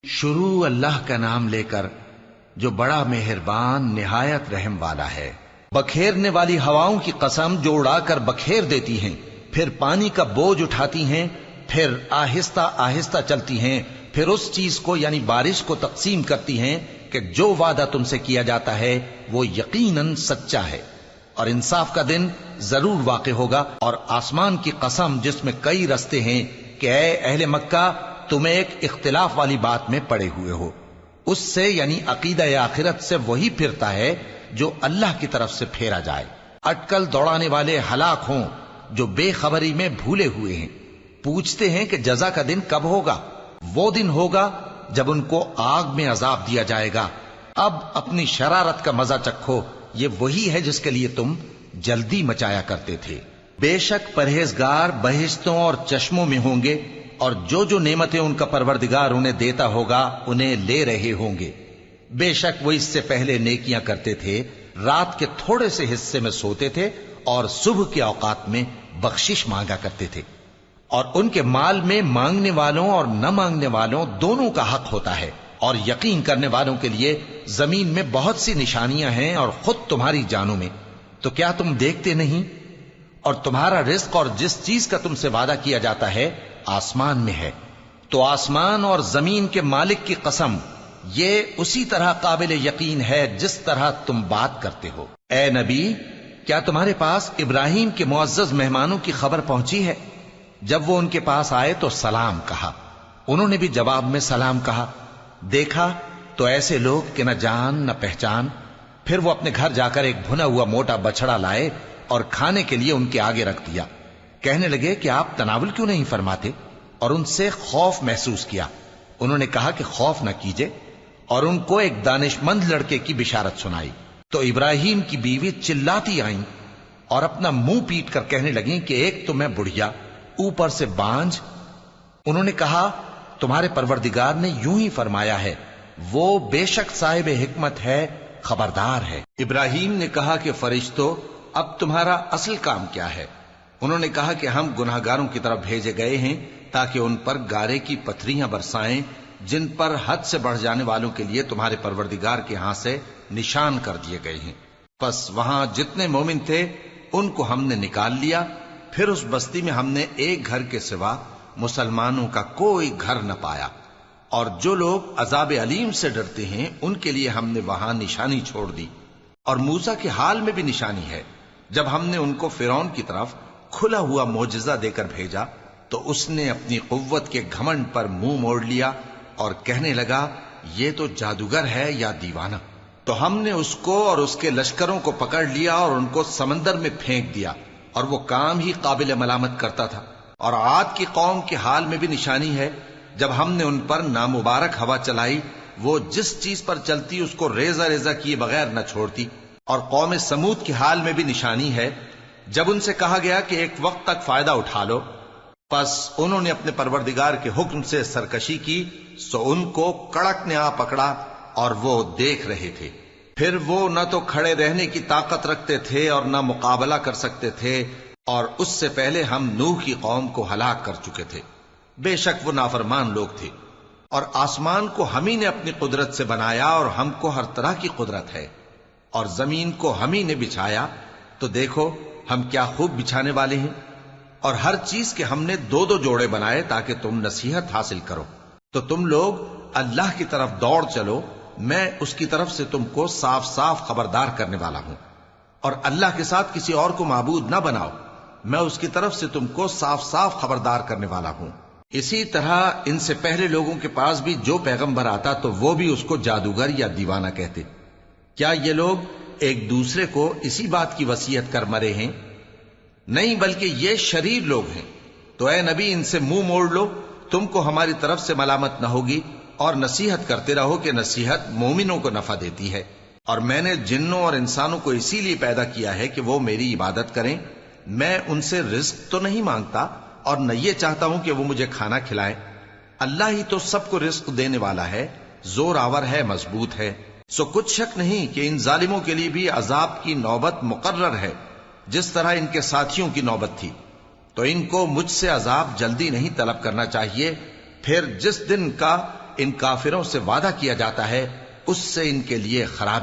شروع اللہ کا نام لے کر جو بڑا مہربان نہایت رحم والا ہے۔ بکھیرنے والی ہواؤں کی قسم جو اڑا کر بکھیر دیتی ہیں، پھر پانی کا بوجھ اٹھاتی ہیں، پھر آہستہ آہستہ چلتی ہیں، پھر اس چیز کو یعنی بارش کو تقسیم کرتی ہیں کہ جو وعدہ تم سے کیا جاتا ہے وہ یقیناً سچا ہے، اور انصاف کا دن ضرور واقع ہوگا۔ اور آسمان کی قسم جس میں کئی رستے ہیں کہ اے اہل مکہ تم ایک اختلاف والی بات میں پڑے ہوئے ہو، اس سے یعنی عقیدہ آخرت سے وہی پھرتا ہے جو اللہ کی طرف سے پھیرا جائے۔ اٹکل دوڑانے والے ہلاک ہوں جو بے خبری میں بھولے ہوئے ہیں، پوچھتے ہیں کہ جزا کا دن کب ہوگا؟ وہ دن ہوگا جب ان کو آگ میں عذاب دیا جائے گا۔ اب اپنی شرارت کا مزہ چکھو، یہ وہی ہے جس کے لیے تم جلدی مچایا کرتے تھے۔ بے شک پرہیزگار بہشتوں اور چشموں میں ہوں گے، اور جو جو نعمتیں ان کا پروردگار انہیں دیتا ہوگا انہیں لے رہے ہوں گے۔ بے شک وہ اس سے پہلے نیکیاں کرتے تھے، رات کے تھوڑے سے حصے میں سوتے تھے اور صبح کے اوقات میں بخشش مانگا کرتے تھے، اور ان کے مال میں مانگنے والوں اور نہ مانگنے والوں دونوں کا حق ہوتا ہے۔ اور یقین کرنے والوں کے لیے زمین میں بہت سی نشانیاں ہیں اور خود تمہاری جانوں میں، تو کیا تم دیکھتے نہیں؟ اور تمہارا رزق اور جس چیز کا تم سے وعدہ کیا جاتا ہے آسمان میں ہے، تو آسمان اور زمین کے مالک کی قسم یہ اسی طرح قابل یقین ہے جس طرح تم بات کرتے ہو۔ اے نبی، کیا تمہارے پاس ابراہیم کے معزز مہمانوں کی خبر پہنچی ہے؟ جب وہ ان کے پاس آئے تو سلام کہا، انہوں نے بھی جواب میں سلام کہا۔ دیکھا تو ایسے لوگ کہ نہ جان نہ پہچان۔ پھر وہ اپنے گھر جا کر ایک بھنا ہوا موٹا بچڑا لائے اور کھانے کے لیے ان کے آگے رکھ دیا۔ کہنے لگے کہ آپ تناول کیوں نہیں فرماتے؟ اور ان سے خوف محسوس کیا۔ انہوں نے کہا کہ خوف نہ کیجے، اور ان کو ایک دانش مند لڑکے کی بشارت سنائی۔ تو ابراہیم کی بیوی چلاتی آئیں اور اپنا منہ پیٹ کر کہنے لگیں کہ ایک تو میں بڑھیا، اوپر سے بانجھ۔ انہوں نے کہا تمہارے پروردگار نے یوں ہی فرمایا ہے، وہ بے شک صاحب حکمت ہے، خبردار ہے۔ ابراہیم نے کہا کہ فرشتوں، اب تمہارا اصل کام کیا ہے؟ انہوں نے کہا کہ ہم گناہگاروں کی طرف بھیجے گئے ہیں تاکہ ان پر گارے کی پتھریاں برسائیں جن پر حد سے بڑھ جانے والوں کے لیے تمہارے پروردگار کے ہاں سے نشان کر دیے گئے ہیں۔ پس وہاں جتنے مومن تھے ان کو ہم نے نکال لیا، پھر اس بستی میں ہم نے ایک گھر کے سوا مسلمانوں کا کوئی گھر نہ پایا، اور جو لوگ عذاب علیم سے ڈرتے ہیں ان کے لیے ہم نے وہاں نشانی چھوڑ دی۔ اور موسیٰ کے حال میں بھی نشانی ہے، جب ہم نے ان کو فرعون کی طرف کھلا ہوا معجزہ دے کر بھیجا تو اس نے اپنی قوت کے گھمنڈ پر منہ موڑ لیا اور کہنے لگا یہ تو جادوگر ہے یا دیوانہ۔ تو ہم نے اس کو اور اس کے لشکروں کو پکڑ لیا اور ان کو سمندر میں پھینک دیا، اور وہ کام ہی قابل ملامت کرتا تھا۔ اور عاد کی قوم کے حال میں بھی نشانی ہے، جب ہم نے ان پر نامبارک ہوا چلائی، وہ جس چیز پر چلتی اس کو ریزہ ریزہ کیے بغیر نہ چھوڑتی۔ اور قوم سمود کے حال میں بھی نشانی ہے، جب ان سے کہا گیا کہ ایک وقت تک فائدہ اٹھا لو، پس انہوں نے اپنے پروردگار کے حکم سے سرکشی کی، سو ان کو کڑک نے آ پکڑا اور وہ دیکھ رہے تھے۔ پھر وہ نہ تو کھڑے رہنے کی طاقت رکھتے تھے اور نہ مقابلہ کر سکتے تھے، اور اس سے پہلے ہم نوح کی قوم کو ہلاک کر چکے تھے۔ بے شک وہ نافرمان لوگ تھے۔ اور آسمان کو ہم ہی نے اپنی قدرت سے بنایا، اور ہم کو ہر طرح کی قدرت ہے، اور زمین کو ہم ہی نے بچھایا، تو دیکھو ہم کیا خوب بچھانے والے ہیں۔ اور ہر چیز کے ہم نے دو دو جوڑے بنائے تاکہ تم نصیحت حاصل کرو۔ تو تم لوگ اللہ کی طرف دوڑ چلو، میں اس کی طرف سے تم کو صاف صاف خبردار کرنے والا ہوں۔ اور اللہ کے ساتھ کسی اور کو معبود نہ بناؤ، میں اس کی طرف سے تم کو صاف صاف خبردار کرنے والا ہوں۔ اسی طرح ان سے پہلے لوگوں کے پاس بھی جو پیغمبر آتا تو وہ بھی اس کو جادوگر یا دیوانہ کہتے۔ کیا یہ لوگ ایک دوسرے کو اسی بات کی وصیت کر مرے ہیں؟ نہیں، بلکہ یہ شریر لوگ ہیں۔ تو اے نبی ان سے منہ موڑ لو، تم کو ہماری طرف سے ملامت نہ ہوگی، اور نصیحت کرتے رہو کہ نصیحت مومنوں کو نفع دیتی ہے۔ اور میں نے جنوں اور انسانوں کو اسی لیے پیدا کیا ہے کہ وہ میری عبادت کریں۔ میں ان سے رزق تو نہیں مانگتا اور نہ یہ چاہتا ہوں کہ وہ مجھے کھانا کھلائیں۔ اللہ ہی تو سب کو رزق دینے والا ہے، زور آور ہے، مضبوط ہے۔ سو کچھ شک نہیں کہ ان ظالموں کے لیے بھی عذاب کی نوبت مقرر ہے، جس طرح ان کے ساتھیوں کی نوبت تھی۔ تو ان کو مجھ سے عذاب جلدی نہیں طلب کرنا چاہیے، پھر جس دن کا ان کافروں سے وعدہ کیا جاتا ہے اس سے ان کے لیے خرابی